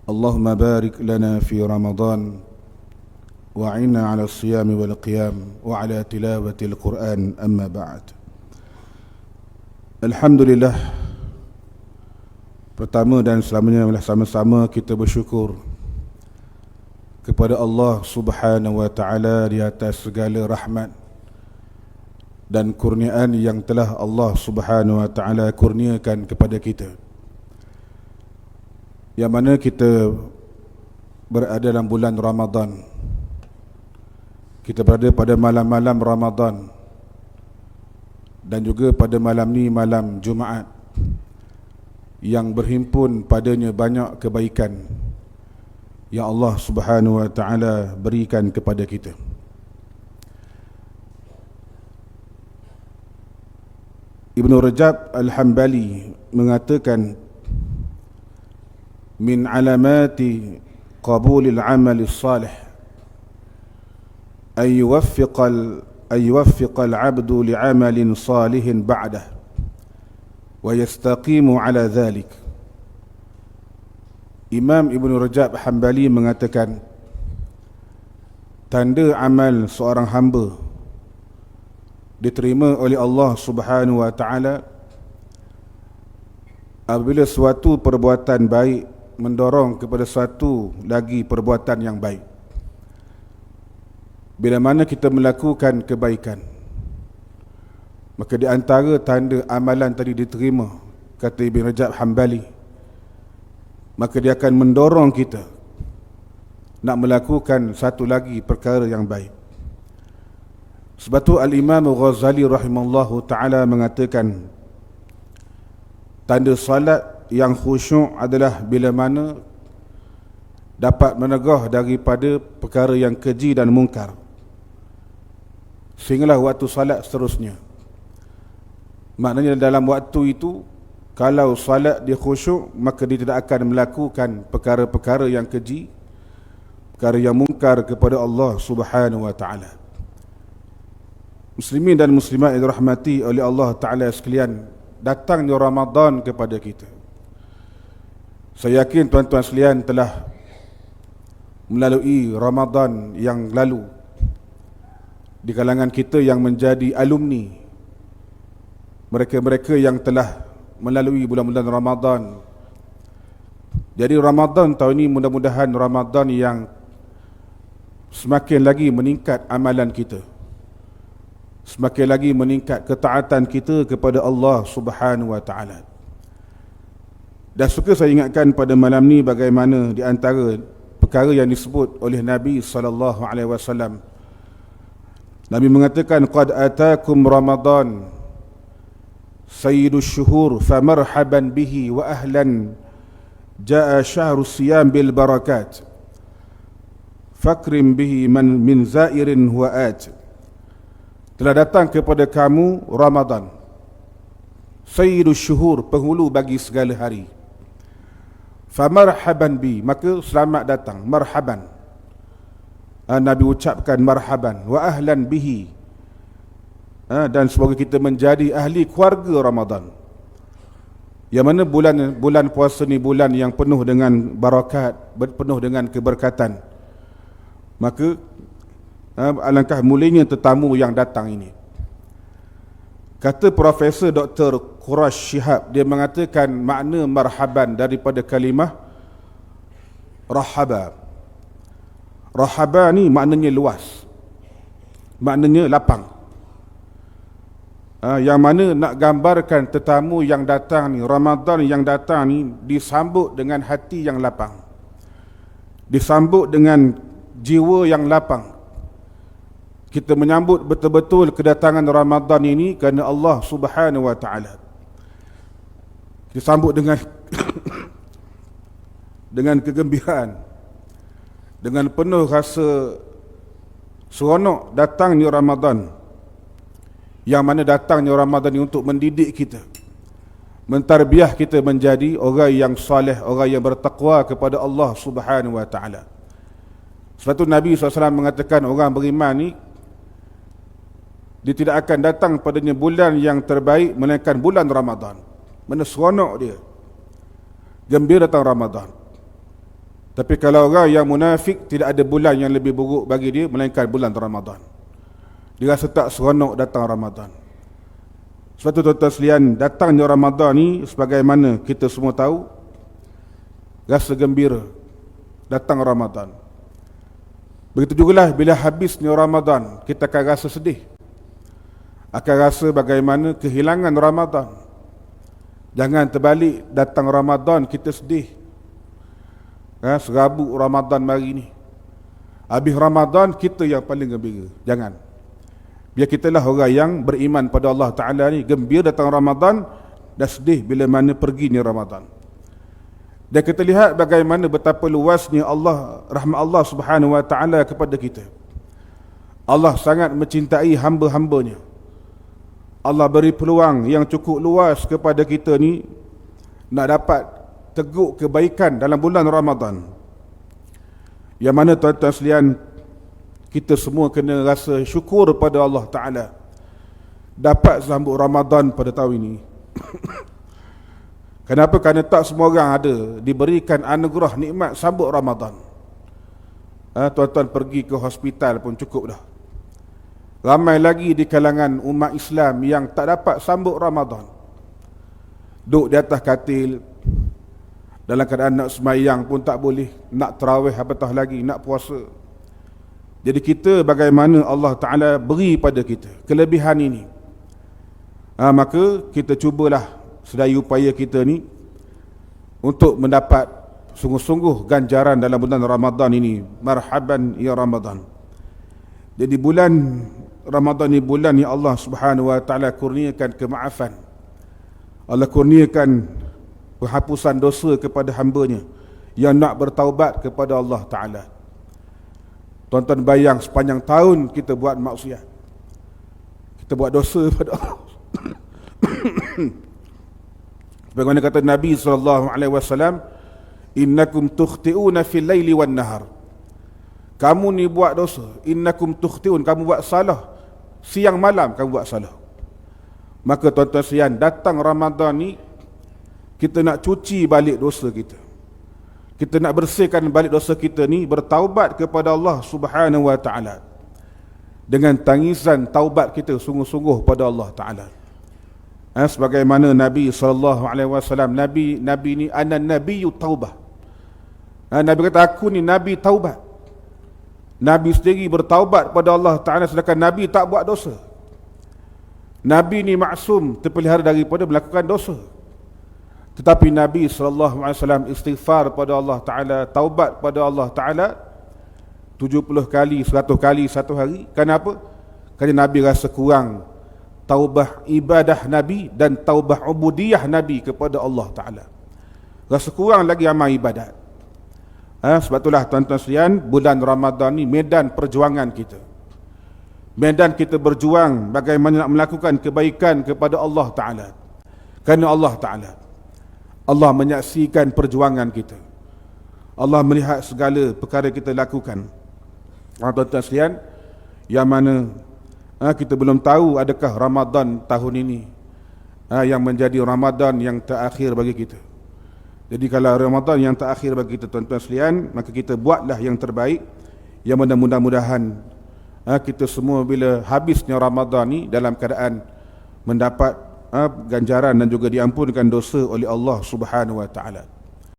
اللهم بارك لنا في رمضان وأعنا على الصيام والقيام وعلى تلاوة القرآن. أما بعد. Alhamdulillah, pertama dan selamanya adalah sama-sama kita bersyukur kepada Allah Subhanahu wa Ta'ala di atas segala rahmat dan kurniaan yang telah Allah Subhanahu wa Ta'ala kurniakan kepada kita, yang mana kita berada dalam bulan Ramadan. Kita berada pada malam-malam Ramadan dan juga pada malam ni malam Jumaat yang berhimpun padanya banyak kebaikan yang Allah Subhanahu wa Ta'ala berikan kepada kita. Ibn Rajab Al-Hambali mengatakan, min alamati qabulil amali salih an yuwaffiqa al-'abdu li'amalin salihin ba'dah wa yastaqimu ala dhalik. Imam Ibn Rajab Hambali mengatakan, tanda amal seorang hamba diterima oleh Allah Subhanahu wa Ta'ala apabila suatu perbuatan baik mendorong kepada satu lagi perbuatan yang baik. Bila mana kita melakukan kebaikan, maka di antara tanda amalan tadi diterima, kata Ibn Rajab Hambali, maka dia akan mendorong kita nak melakukan satu lagi perkara yang baik. Sebab tu Al-Imam Ghazali rahimallahu ta'ala mengatakan, tanda salat yang khusyuk adalah bila mana dapat menegah daripada perkara yang keji dan mungkar, sehinggalah waktu salat seterusnya. Maknanya dalam waktu itu, kalau salat dia khusyuk, maka dia tidak akan melakukan perkara-perkara yang keji, perkara yang mungkar kepada Allah Subhanahu wa Ta'ala. Muslimin dan muslimat yang dirahmati oleh Allah Ta'ala sekalian, datangnya Ramadan kepada kita. Saya yakin tuan-tuan sekalian telah melalui Ramadan yang lalu. Di kalangan kita yang menjadi alumni, mereka-mereka yang telah melalui bulan-bulan Ramadan. Jadi Ramadan tahun ini mudah-mudahan Ramadan yang semakin lagi meningkat amalan kita, semakin lagi meningkat ketaatan kita kepada Allah Subhanahu wa Ta'ala. Dan suka saya ingatkan pada malam ni bagaimana di antara perkara yang disebut oleh Nabi SAW. Nabi mengatakan, qad atakum Ramadan sayyidus syuhur famarhaban bihi wa ahlan jaa syahru siyam bil barakat fakrim bihi man min zairin huwa at. Telah datang kepada kamu Ramadan, sayyidus syuhur, penghulu bagi segala hari. Famarhaban bi, maka selamat datang, marhaban. Nabi ucapkan marhaban, wa ahlan bihi, dan semoga kita menjadi ahli keluarga Ramadan, yang mana bulan puasa ni bulan yang penuh dengan barakat, penuh dengan keberkatan. Maka alangkah mulianya tetamu yang datang ini. Kata Profesor Dr. Qurash Shihab, dia mengatakan makna marhaban daripada kalimah rahaba. Rahaba ni maknanya luas, maknanya lapang. Yang mana nak gambarkan tetamu yang datang ni, Ramadan yang datang ni disambut dengan hati yang lapang, disambut dengan jiwa yang lapang. Kita menyambut betul-betul kedatangan Ramadan ini kerana Allah Subhanahu wa Ta'ala. Disambut dengan dengan kegembiraan, dengan penuh rasa seronok datangnya Ramadan, yang mana datangnya Ramadan ini untuk mendidik kita, mentarbiah kita menjadi orang yang soleh, orang yang bertakwa kepada Allah Subhanahu wa Ta'ala. Sebab itu Nabi SAW mengatakan orang beriman ni, dia tidak akan datang padanya bulan yang terbaik melainkan bulan Ramadan. Mana seronok dia, gembira datang Ramadan. Tapi kalau orang yang munafik, tidak ada bulan yang lebih buruk bagi dia melainkan bulan Ramadan. Dia rasa tak seronok datang Ramadan. Sebab tu tuan-tuan sekalian, datangnya Ramadan ni sebagaimana kita semua tahu, rasa gembira datang Ramadan. Begitu jugalah bila habisnya Ramadan, kita akan rasa sedih. Akan rasa bagaimana kehilangan Ramadan. Jangan terbalik, datang Ramadan kita sedih. Serabut Ramadan mari ni. Habis Ramadan kita yang paling gembira. Jangan. Biar kita lah orang yang beriman pada Allah Ta'ala ni, gembira datang Ramadan dan sedih bila mana perginya Ramadan. Dan kita lihat bagaimana betapa luasnya Allah, rahmat Allah Subhanahu Wa Ta'ala kepada kita. Allah sangat mencintai hamba-hambanya. Allah beri peluang yang cukup luas kepada kita ni nak dapat teguk kebaikan dalam bulan Ramadan. Yang mana tuan-tuan sekalian, kita semua kena rasa syukur pada Allah Ta'ala dapat sambut Ramadan pada tahun ini. Kenapa? Kerana tak semua orang ada diberikan anugerah nikmat sambut Ramadan. Tuan-tuan pergi ke hospital pun cukup dah. Ramai lagi di kalangan umat Islam yang tak dapat sambut Ramadan. Duduk di atas katil, dalam keadaan nak semayang pun tak boleh, nak tarawih apatah lagi, nak puasa. Jadi kita bagaimana Allah Ta'ala beri pada kita kelebihan ini, maka kita cubalah sedaya upaya kita ni untuk mendapat sungguh-sungguh ganjaran dalam bulan Ramadan ini. Marhaban ya Ramadan. Jadi bulan Ramadan ni bulan yang Allah Subhanahu Wa Ta'ala kurniakan kemaafan. Allah kurniakan penghapusan dosa kepada hamba-Nya yang nak bertaubat kepada Allah Ta'ala. Tuan-tuan bayang sepanjang tahun kita buat maksiat, kita buat dosa pada Allah. Sebagaimana kata Nabi SAW, innakum tukhti'una fil laili wan nahar. Kamu ni buat dosa, innakum tukhti'un, kamu buat salah siang malam, kamu buat salah. Maka tuan-tuan sekalian, datang Ramadan ni kita nak cuci balik dosa kita. Kita nak bersihkan balik dosa kita ni, bertaubat kepada Allah Subhanahu Wa Ta'ala dengan tangisan taubat kita sungguh-sungguh pada Allah Ta'ala. Sebagaimana Nabi SAW, Nabi ni ana nabiyyu taubah. Nabi kata, aku ni Nabi taubat. Nabi sendiri bertaubat pada Allah Ta'ala, sedangkan Nabi tak buat dosa. Nabi ni maksum, terpelihara daripada melakukan dosa. Tetapi Nabi SAW istighfar pada Allah Ta'ala, taubat pada Allah Ta'ala 70 kali, 100 kali satu hari. Kenapa? Kerana Nabi rasa kurang taubah ibadah Nabi dan taubah ubudiyah Nabi kepada Allah Ta'ala. Rasa kurang lagi amal ibadat. Sebab itulah tuan-tuan sekalian, bulan Ramadan ni medan perjuangan kita. Medan kita berjuang bagaimana nak melakukan kebaikan kepada Allah Ta'ala. Kerana Allah Ta'ala, Allah menyaksikan perjuangan kita. Allah melihat segala perkara kita lakukan. Tuan-tuan sekalian, yang mana kita belum tahu adakah Ramadan tahun ini yang menjadi Ramadan yang terakhir bagi kita. Jadi kalau Ramadan yang terakhir bagi kita tuan-tuan sekalian, maka kita buatlah yang terbaik. Yang mudah-mudahan kita semua bila habisnya Ramadan ni dalam keadaan mendapat ganjaran dan juga diampunkan dosa oleh Allah Subhanahu Wa Ta'ala.